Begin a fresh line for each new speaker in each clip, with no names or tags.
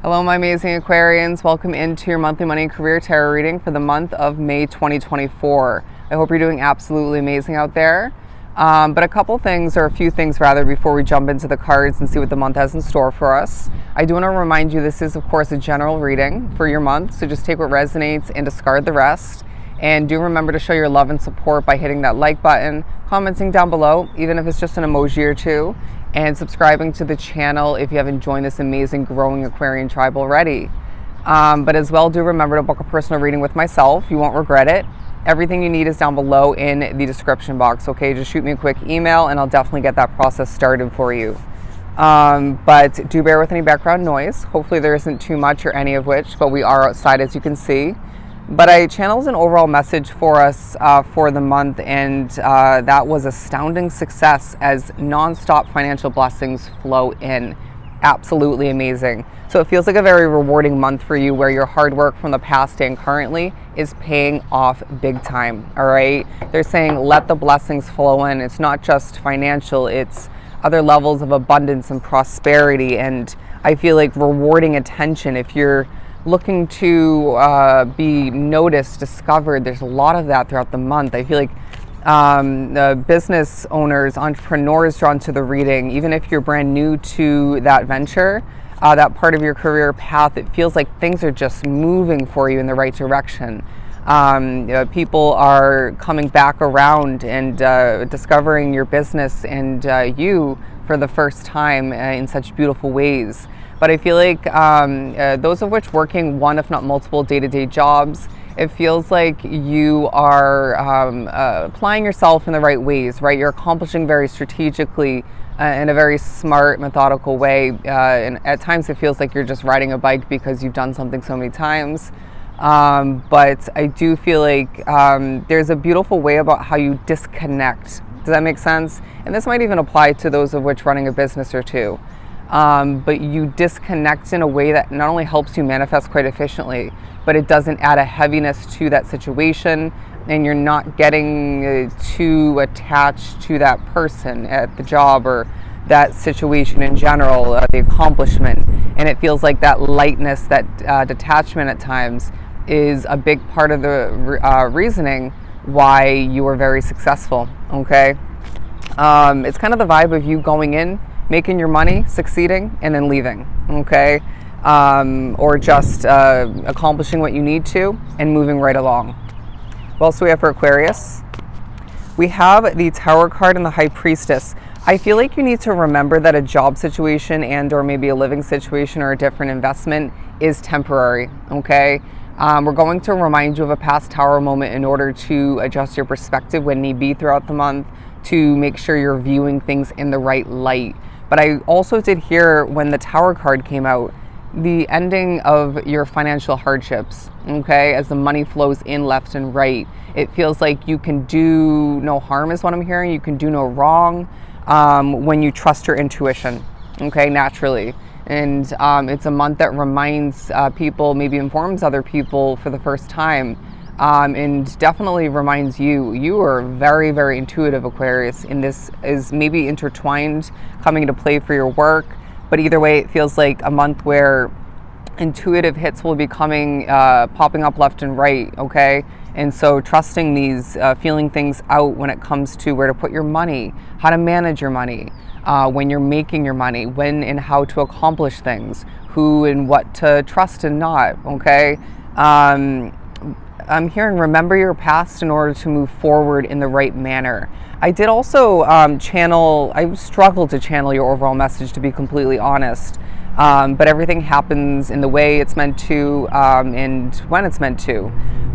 Hello, my amazing Aquarians. Welcome into your monthly money and career tarot reading for the month of May 2024. I hope you're doing absolutely amazing out there. But a few things rather, before we jump into the cards and see what the month has in store for us. I do want to remind you this is, of course, a general reading for your month, so just take what resonates and discard the rest. And do remember to show your love and support by hitting that like button, commenting down below, even if it's just an emoji or two, and subscribing to the channel if you haven't joined this amazing growing Aquarian tribe already. But as well, do remember to book a personal reading with myself. You won't regret it. Everything you need is down below in the description box, okay? Just shoot me a quick email and I'll definitely get that process started for you. But do bear with any background noise. Hopefully there isn't too much or any of which, but we are outside, as you can see. But I channeled an overall message for us for the month, and that was astounding success as nonstop financial blessings flow in. Absolutely amazing. So it feels like a very rewarding month for you, where your hard work from the past and currently is paying off big time, all right? They're saying let the blessings flow in. It's not just financial, it's other levels of abundance and prosperity, and I feel like rewarding attention. If you're looking to be noticed, discovered, there's a lot of that throughout the month. I feel like the business owners, entrepreneurs drawn to the reading, even if you're brand new to that venture, that part of your career path, it feels like things are just moving for you in the right direction. People are coming back around and discovering your business and you for the first time in such beautiful ways. But I feel like those of which working one, if not multiple day-to-day jobs, it feels like you are applying yourself in the right ways, right? You're accomplishing very strategically in a very smart, methodical way. And at times it feels like you're just riding a bike because you've done something so many times. But I do feel like there's a beautiful way about how you disconnect. Does that make sense? And this might even apply to those of which running a business or two. But you disconnect in a way that not only helps you manifest quite efficiently, but it doesn't add a heaviness to that situation, and you're not getting too attached to that person at the job or that situation in general, the accomplishment. And it feels like that lightness, that detachment at times is a big part of the reasoning why you are very successful, okay? It's kind of the vibe of you going in, making your money, succeeding, and then leaving, okay? Or just accomplishing what you need to and moving right along. What else do we have for Aquarius? We have the Tower card and the High Priestess. I feel like you need to remember that a job situation and or maybe a living situation or a different investment is temporary, okay? We're going to remind you of a past Tower moment in order to adjust your perspective when need be throughout the month, to make sure you're viewing things in the right light. But I also did hear, when the Tower card came out, the ending of your financial hardships, okay? As the money flows in left and right, it feels like you can do no harm, is what I'm hearing. You can do no wrong when you trust your intuition, okay, naturally. And it's a month that reminds people, maybe informs other people for the first time, and definitely reminds you are very, very intuitive, Aquarius, and this is maybe intertwined, coming into play for your work. But either way, it feels like a month where intuitive hits will be coming, popping up left and right, okay? And so trusting these, feeling things out when it comes to where to put your money, how to manage your money, when you're making your money, when and how to accomplish things, who and what to trust and not, okay? I'm hearing remember your past in order to move forward in the right manner. I did also I struggled to channel your overall message, to be completely honest. But everything happens in the way it's meant to, and when it's meant to.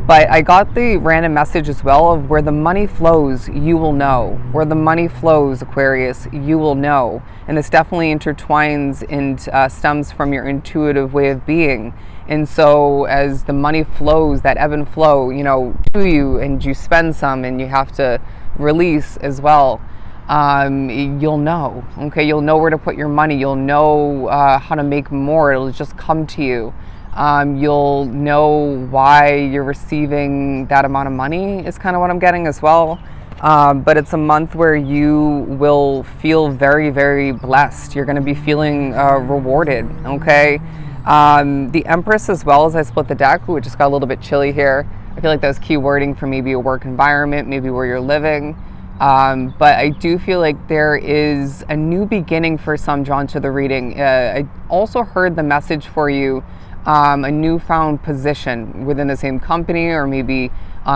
But I got the random message as well of where the money flows, you will know. Where the money flows, Aquarius, you will know. And this definitely intertwines and stems from your intuitive way of being. And so as the money flows, that ebb and flow, to you, and you spend some and you have to release as well, you'll know, okay? You'll know where to put your money. You'll know how to make more. It'll just come to you. You'll know why you're receiving that amount of money is kind of what I'm getting as well. But it's a month where you will feel very, very blessed. You're going to be feeling rewarded, okay? The Empress as well, as I split the deck. Ooh, it just got a little bit chilly here. I feel like that was key wording for maybe a work environment, maybe where you're living. But I do feel like there is a new beginning for some drawn to the reading. I also heard the message for you, a newfound position within the same company, or maybe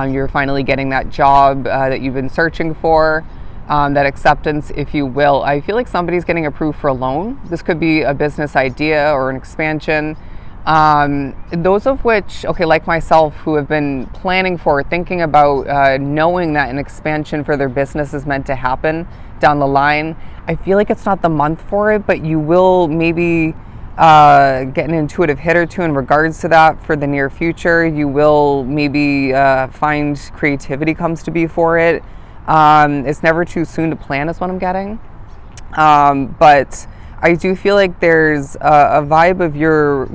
you're finally getting that job that you've been searching for. That acceptance, if you will. I feel like somebody's getting approved for a loan. This could be a business idea or an expansion. Those of which, okay, like myself, who have been planning for, thinking about, knowing that an expansion for their business is meant to happen down the line. I feel like it's not the month for it, but you will maybe get an intuitive hit or two in regards to that for the near future. You will maybe find creativity comes to be for it. It's never too soon to plan is what I'm getting. But I do feel like there's a vibe of your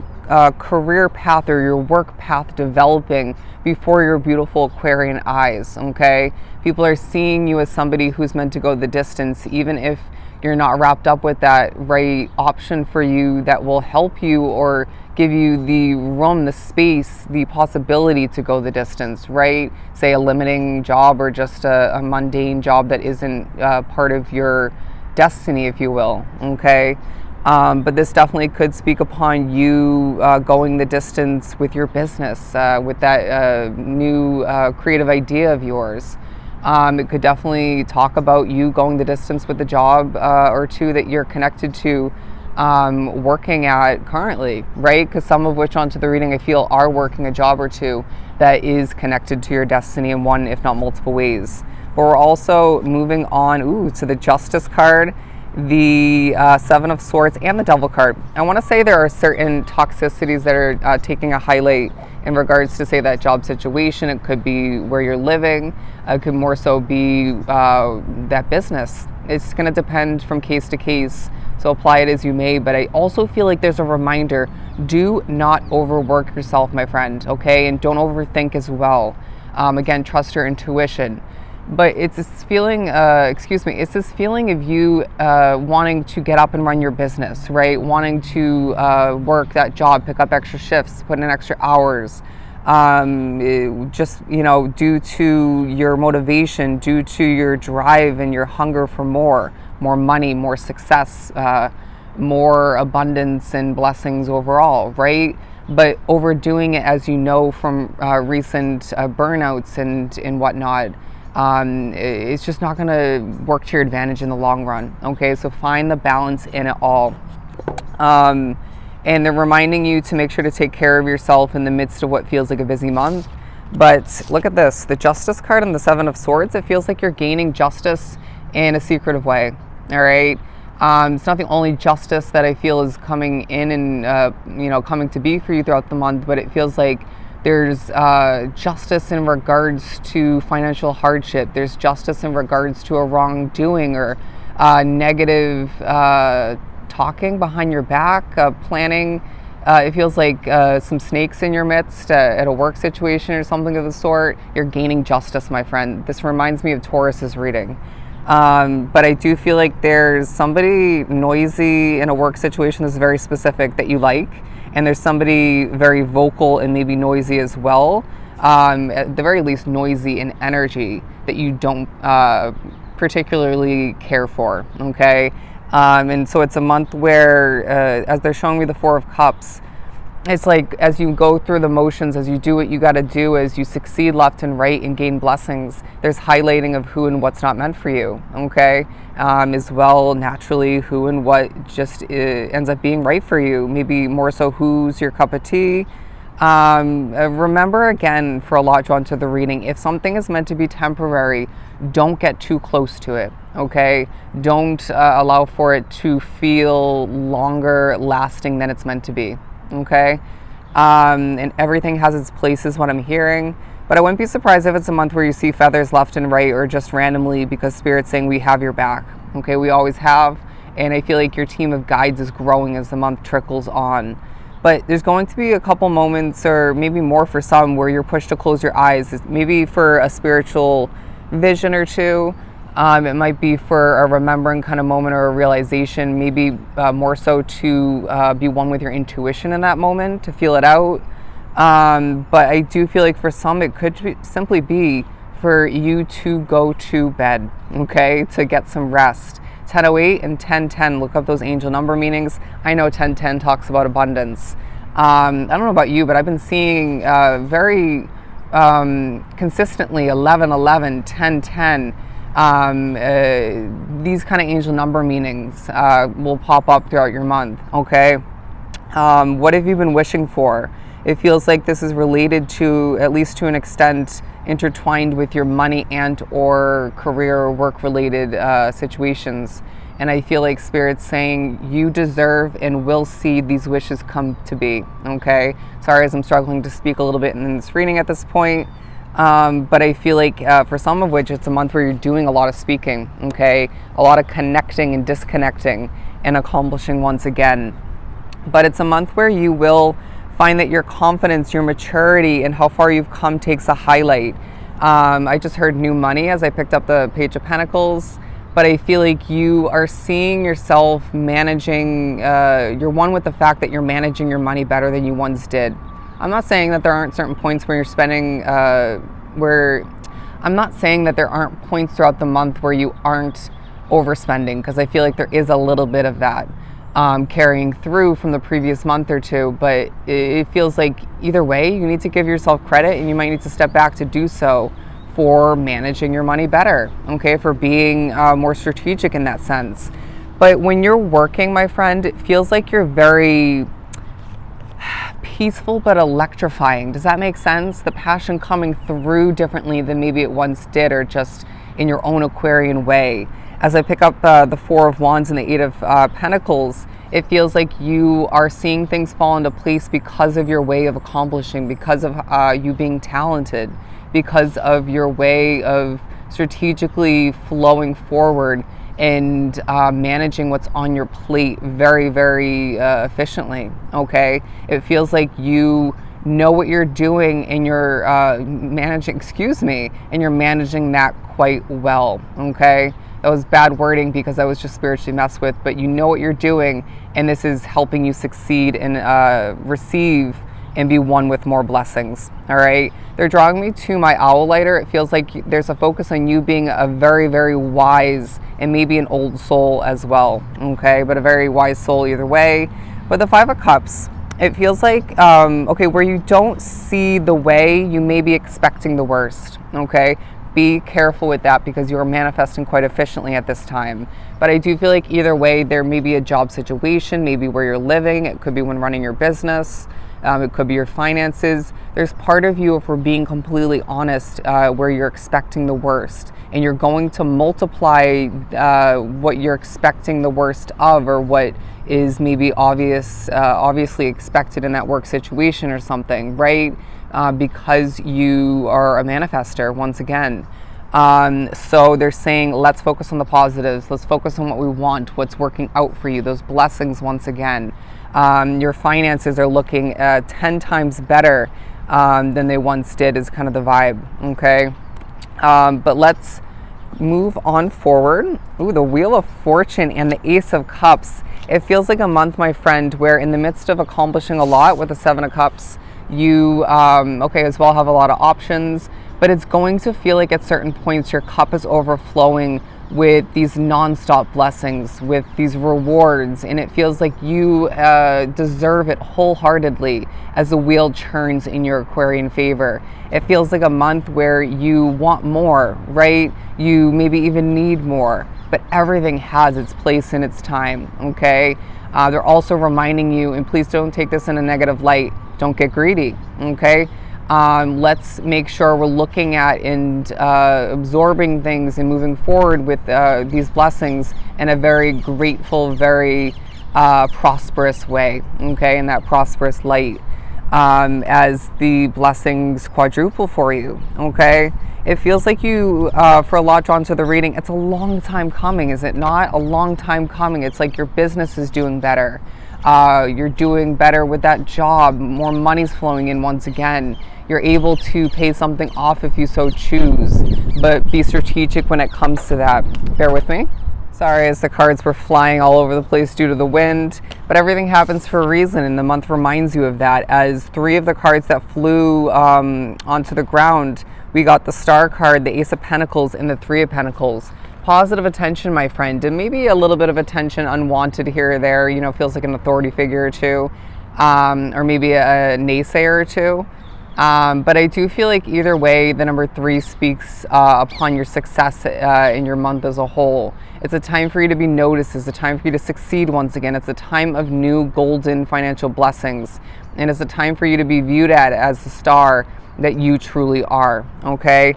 career path or your work path developing before your beautiful Aquarian eyes, okay? People are seeing you as somebody who's meant to go the distance, even if you're not wrapped up with that right option for you that will help you or give you the room, the space, the possibility to go the distance, right? Say a limiting job or just a mundane job that isn't part of your destiny, if you will, okay? But this definitely could speak upon you going the distance with your business, with that new creative idea of yours. It could definitely talk about you going the distance with the job or two that you're connected to working at currently, right? Because some of which onto the reading I feel are working a job or two that is connected to your destiny in one, if not multiple ways. But we're also moving on to the Justice card, the Seven of Swords, and the Devil card. I want to say there are certain toxicities that are taking a highlight in regards to, say, that job situation. It could be where you're living. It could more so be that business. It's going to depend from case to case, so apply it as you may. But I also feel like there's a reminder, do not overwork yourself, my friend, okay? And don't overthink as well. Again, trust your intuition. But it's this feeling, it's this feeling of you wanting to get up and run your business, right? Wanting to work that job, pick up extra shifts, put in extra hours, just, due to your motivation, due to your drive and your hunger for more money, more success, more abundance and blessings overall, right? But overdoing it, as you know from recent burnouts and whatnot, it's just not going to work to your advantage in the long run. Okay, so find the balance in it all. And they're reminding you to make sure to take care of yourself in the midst of what feels like a busy month. But look at this, the Justice card and the Seven of Swords. It feels like you're gaining justice in a secretive way. All right. It's not the only justice that I feel is coming in and coming to be for you throughout the month, but it feels like there's justice in regards to financial hardship. There's justice in regards to a wrongdoing or negative talking behind your back, planning. It feels like some snakes in your midst at a work situation or something of the sort. You're gaining justice, my friend. This reminds me of Taurus's reading. But I do feel like there's somebody noisy in a work situation that's very specific that you like. And there's somebody very vocal and maybe noisy as well, at the very least noisy in energy that you don't particularly care for, okay? And so it's a month where, as they're showing me the Four of Cups, it's like as you go through the motions, as you do what you got to do, as you succeed left and right and gain blessings, there's highlighting of who and what's not meant for you, okay? As well, naturally, who and what just ends up being right for you. Maybe more so who's your cup of tea. Remember, again, for a lot drawn to the reading, if something is meant to be temporary, don't get too close to it, okay? Don't allow for it to feel longer lasting than it's meant to be. Okay, and everything has its place is what I'm hearing, but I wouldn't be surprised if it's a month where you see feathers left and right or just randomly because Spirit's saying we have your back. Okay, we always have, and I feel like your team of guides is growing as the month trickles on. But there's going to be a couple moments, or maybe more for some, where you're pushed to close your eyes, maybe for a spiritual vision or two, It might be for a remembering kind of moment or a realization, maybe more so to be one with your intuition in that moment, to feel it out. But I do feel like for some, it could simply be for you to go to bed, okay, to get some rest. 10:08 and 10:10, look up those angel number meanings. I know 10:10 talks about abundance. I don't know about you, but I've been seeing very consistently 11:11, 10:10. These kind of angel number meanings will pop up throughout your month, okay? What have you been wishing for? It feels like this is related to, at least to an extent, intertwined with your money and or career or work related situations. And I feel like Spirit's saying you deserve and will see these wishes come to be, okay? Sorry as I'm struggling to speak a little bit in this reading at this point. But I feel like for some of which it's a month where you're doing a lot of speaking, okay? A lot of connecting and disconnecting and accomplishing once again. But it's a month where you will find that your confidence, your maturity, and how far you've come takes a highlight. I just heard new money as I picked up the Page of Pentacles, but I feel like you are seeing yourself managing, you're one with the fact that you're managing your money better than you once did. I'm not saying that there aren't certain points where you're spending, I'm not saying that there aren't points throughout the month where you aren't overspending, because I feel like there is a little bit of that. Carrying through from the previous month or two, but it feels like either way you need to give yourself credit, and you might need to step back to do so for managing your money better, okay, for being more strategic in that sense. But when you're working, my friend, it feels like you're very peaceful but electrifying. Does that make sense? The passion coming through differently than maybe it once did, or just in your own Aquarian way. As I pick up the Four of Wands and the Eight of Pentacles, it feels like you are seeing things fall into place because of your way of accomplishing, because of you being talented, because of your way of strategically flowing forward and managing what's on your plate very, very efficiently, okay? It feels like you know what you're doing and you're managing that quite well, okay? That was bad wording because I was just spiritually messed with, but you know what you're doing, and this is helping you succeed and receive and be one with more blessings, all right? They're drawing me to my owl lighter. It feels like there's a focus on you being a very, very wise and maybe an old soul as well, okay? But a very wise soul either way. But the Five of Cups, it feels like, okay, where you don't see the way, you may be expecting the worst, okay? Be careful with that because you are manifesting quite efficiently at this time. But I do feel like either way, there may be a job situation, maybe where you're living. It could be when running your business. It could be your finances. There's part of you, if we're being completely honest, where you're expecting the worst. And you're going to multiply what you're expecting the worst of, or what is maybe obviously expected in that work situation or something, right? Because you are a manifester once again. So they're saying, let's focus on the positives. Let's focus on what we want, what's working out for you, those blessings once again. Your finances are looking 10 times better than they once did, is kind of the vibe, okay? But let's move on forward. Ooh, the Wheel of Fortune and the Ace of Cups. It feels like a month, my friend, where in the midst of accomplishing a lot with the Seven of Cups, you, okay, as well have a lot of options, but it's going to feel like at certain points your cup is overflowing with these nonstop blessings, with these rewards, and it feels like you deserve it wholeheartedly as the wheel churns in your Aquarian favor. It feels like a month where you want more, right? You maybe even need more, but everything has its place and its time, okay? They're also reminding you, and please don't take this in a negative light, don't get greedy, okay? Let's make sure we're looking at and absorbing things and moving forward with these blessings in a very grateful, very prosperous way, okay, in that prosperous light, as the blessings quadruple for you, okay? It feels like you, for a lot drawn to the reading, it's a long time coming, is it not? A long time coming. It's like your business is doing better. You're doing better with that job. More money's flowing in once again. You're able to pay something off if you so choose, but be strategic when it comes to that. Bear with me. Sorry, as the cards were flying all over the place due to the wind, but everything happens for a reason, and the month reminds you of that. As 3 of the cards that flew onto the ground, we got the Star card, the Ace of Pentacles, and the 3 of Pentacles. Positive attention, my friend, and maybe a little bit of attention unwanted here or there, you know, feels like an authority figure or two, or maybe a naysayer or two. But I do feel like either way, the number 3 speaks upon your success in your month as a whole. It's a time for you to be noticed. It's a time for you to succeed once again. It's a time of new golden financial blessings. And it's a time for you to be viewed at as the star that you truly are, okay?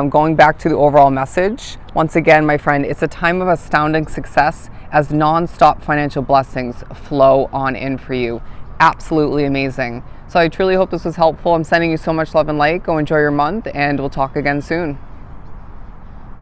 Going back to the overall message, once again, my friend, it's a time of astounding success as non-stop financial blessings flow on in for you. Absolutely amazing. So I truly hope this was helpful. I'm sending you so much love and light. Go enjoy your month, and we'll talk again soon.